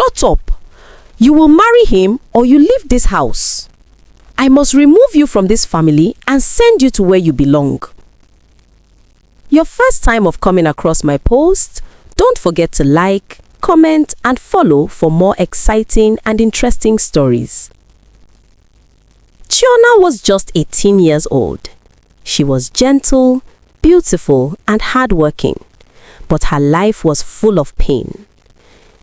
Shut up! You will marry him or you leave this house. I must remove you from this family and send you to where you belong. Your first time of coming across my post, don't forget to like, comment and follow for more exciting and interesting stories. Chioma was just 18 years old. She was gentle, beautiful and hardworking, but her life was full of pain.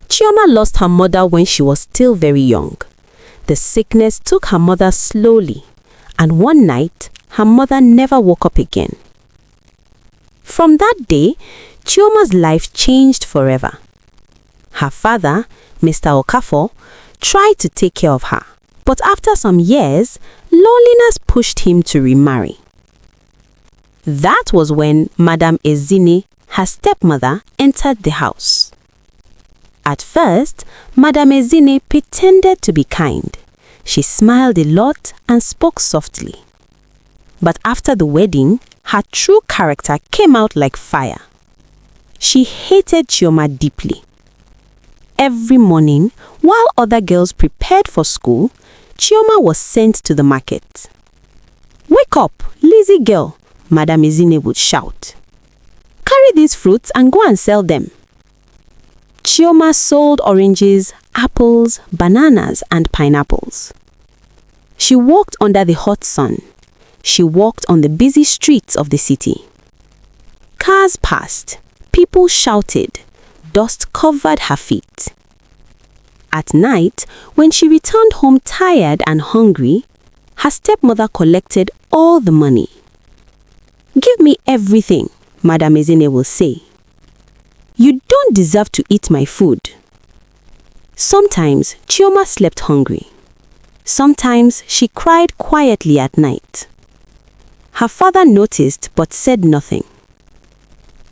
Chioma lost her mother when she was still very young. The sickness took her mother slowly, and one night, her mother never woke up again. From that day, Chioma's life changed forever. Her father, Mr. Okafor, tried to take care of her, but after some years, loneliness pushed him to remarry. That was when Madam Ezine, her stepmother, entered the house. At first, Madam Ezine pretended to be kind. She smiled a lot and spoke softly. But after the wedding, her true character came out like fire. She hated Chioma deeply. Every morning, while other girls prepared for school, Chioma was sent to the market. "Wake up, lazy girl," Madam Ezine would shout. "Carry these fruits and go and sell them." Chioma sold oranges, apples, bananas and pineapples. She walked under the hot sun. She walked on the busy streets of the city. Cars passed. People shouted. Dust covered her feet. At night, when she returned home tired and hungry, her stepmother collected all the money. "Give me everything," Madam Ezine will say. "You don't deserve to eat my food." Sometimes Chioma slept hungry. Sometimes she cried quietly at night. Her father noticed but said nothing.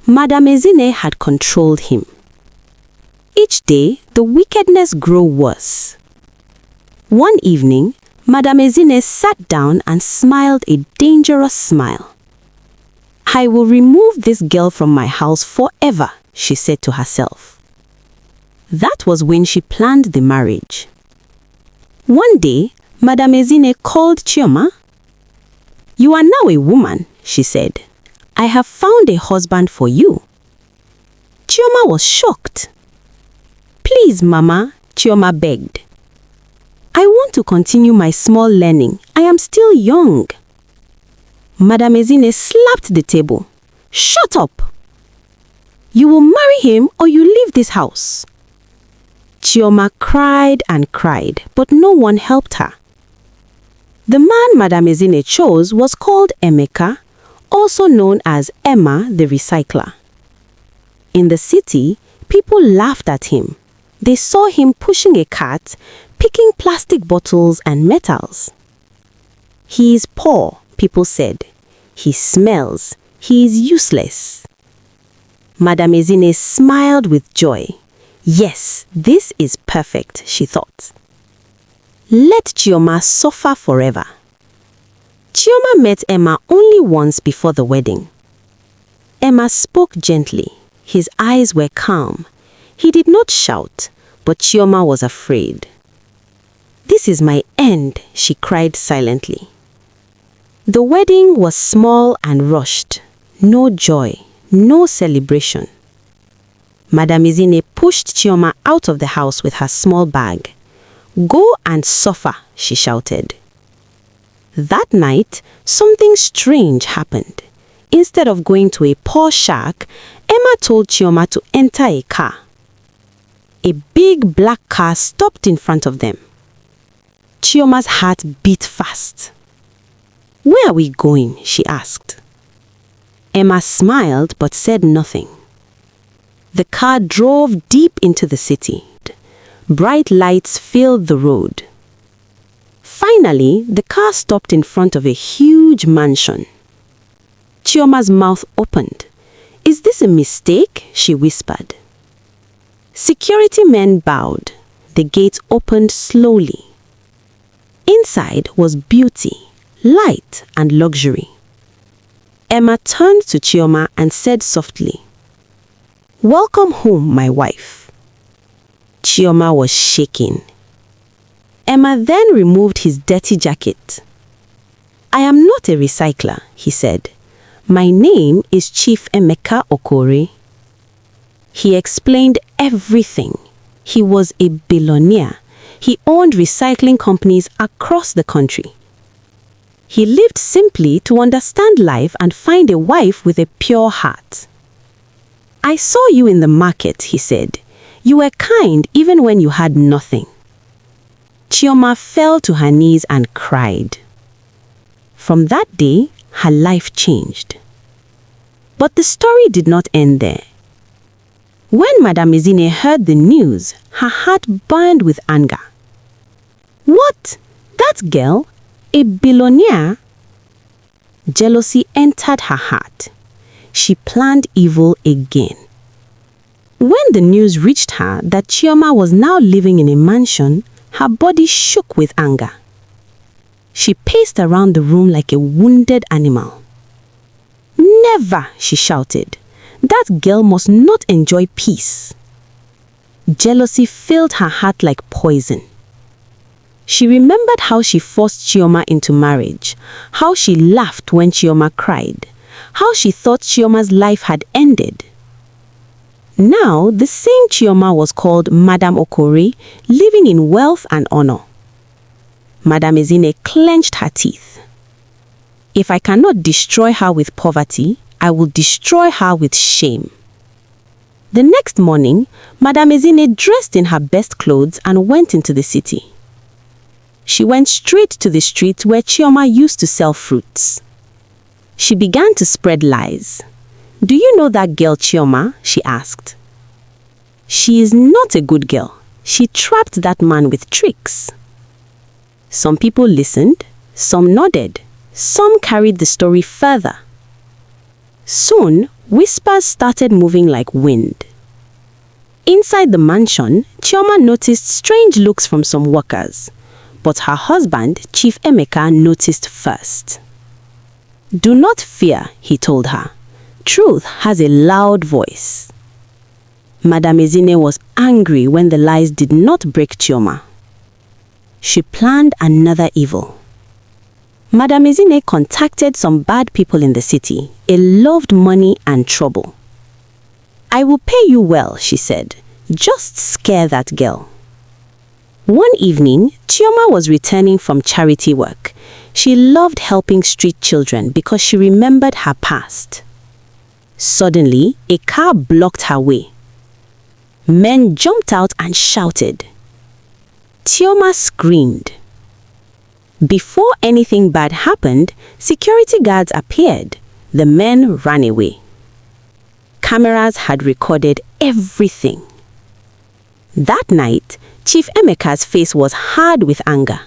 Madam Ezine had controlled him. Each day, the wickedness grew worse. One evening, Madam Ezine sat down and smiled a dangerous smile. "I will remove this girl from my house forever," she said to herself. That was when she planned the marriage. One day, Madam Ezine called Chioma. "You are now a woman," she said. "I have found a husband for you." Chioma was shocked. "Please, Mama," Chioma begged. "I want to continue my small learning. I am still young." Madam Ezine slapped the table. "Shut up! You will marry him or you leave this house." Chioma cried and cried, but no one helped her. The man Madam Ezine chose was called Emeka, also known as Emma the Recycler. In the city, people laughed at him. They saw him pushing a cart, picking plastic bottles and metals. "He is poor," people said. "He smells. He is useless." Madam Ezine smiled with joy. "Yes, this is perfect," she thought. Let Chioma suffer forever. Chioma met Emma only once before the wedding. Emma spoke gently. His eyes were calm. He did not shout, but Chioma was afraid. "This is my end," she cried silently. The wedding was small and rushed. No joy, no celebration. Madam Ezine pushed Chioma out of the house with her small bag. "Go and suffer," she shouted. That night, something strange happened. Instead of going to a poor shack, Emma told Chioma to enter a car. A big black car stopped in front of them. Chioma's heart beat fast. "Where are we going?" she asked. Emma smiled but said nothing. The car drove deep into the city. Bright lights filled the road. Finally, the car stopped in front of a huge mansion. Chioma's mouth opened. "Is this a mistake?" she whispered. Security men bowed. The gate opened slowly. Inside was beauty, light, and luxury. Emma turned to Chioma and said softly, "Welcome home, my wife." Chioma was shaking. Emma then removed his dirty jacket. "I am not a recycler," he said. "My name is Chief Emeka Okori." He explained everything. He was a billionaire. He owned recycling companies across the country. He lived simply to understand life and find a wife with a pure heart. "I saw you in the market," he said. "You were kind even when you had nothing." Chioma fell to her knees and cried. From that day, her life changed. But the story did not end there. When Madame Ezine heard the news, her heart burned with anger. "What? That girl? A billionaire?" Jealousy entered her heart. She planned evil again. When the news reached her that Chioma was now living in a mansion, her body shook with anger. She paced around the room like a wounded animal. "Never!" she shouted. "That girl must not enjoy peace." Jealousy filled her heart like poison. She remembered how she forced Chioma into marriage, how she laughed when Chioma cried, how she thought Chioma's life had ended. Now, the same Chioma was called Madame Okori, living in wealth and honor. Madame Ezine clenched her teeth. "If I cannot destroy her with poverty, I will destroy her with shame." The next morning, Madame Ezine dressed in her best clothes and went into the city. She went straight to the street where Chioma used to sell fruits. She began to spread lies. "Do you know that girl Chioma?" she asked. "She is not a good girl. She trapped that man with tricks." Some people listened, some nodded, some carried the story further. Soon, whispers started moving like wind. Inside the mansion, Chioma noticed strange looks from some workers, but her husband, Chief Emeka, noticed first. "Do not fear," he told her. "Truth has a loud voice." Madame Ezine was angry when the lies did not break Chioma. She planned another evil. Madame Ezine contacted some bad people in the city. They loved money and trouble. "I will pay you well," she said. "Just scare that girl." One evening, Chioma was returning from charity work. She loved helping street children because she remembered her past. Suddenly, a car blocked her way. Men jumped out and shouted. Chioma screamed. Before anything bad happened, security guards appeared. The men ran away. Cameras had recorded everything. That night, Chief Emeka's face was hard with anger.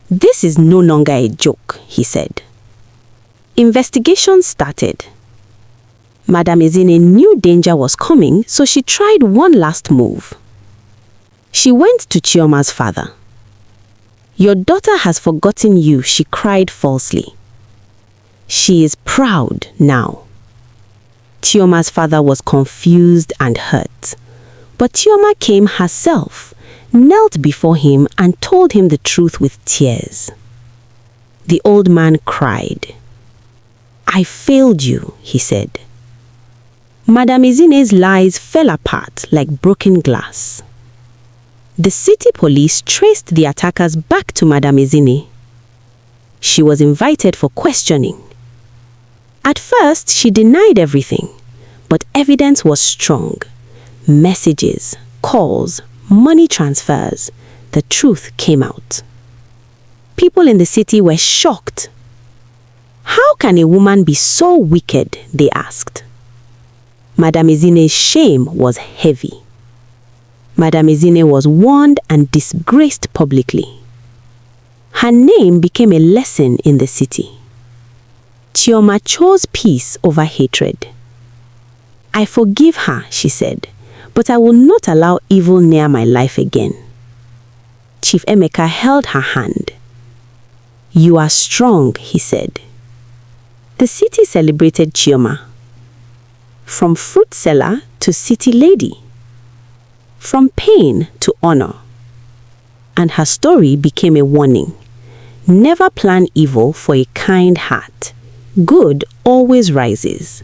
"This is no longer a joke," he said. Investigation started. Madame Ezine knew danger was coming, so she tried one last move. She went to Chioma's father. "Your daughter has forgotten you," she cried falsely. "She is proud now." Chioma's father was confused and hurt. But Chioma came herself, knelt before him and told him the truth with tears. The old man cried. "I failed you," he said. Madame Ezine's lies fell apart like broken glass. The city police traced the attackers back to Madame Ezine. She was invited for questioning. At first, she denied everything, but evidence was strong. Messages, calls, money transfers. The truth came out. People in the city were shocked. "How can a woman be so wicked?" they asked. Madame Ezine's shame was heavy. Madame Ezine was warned and disgraced publicly. Her name became a lesson in the city. Chioma chose peace over hatred. "I forgive her," she said, "but I will not allow evil near my life again." Chief Emeka held her hand. "You are strong," he said. The city celebrated Chioma. From fruit seller to city lady. from pain to honor. And her story became a warning. Never plan evil for a kind heart. Good always rises.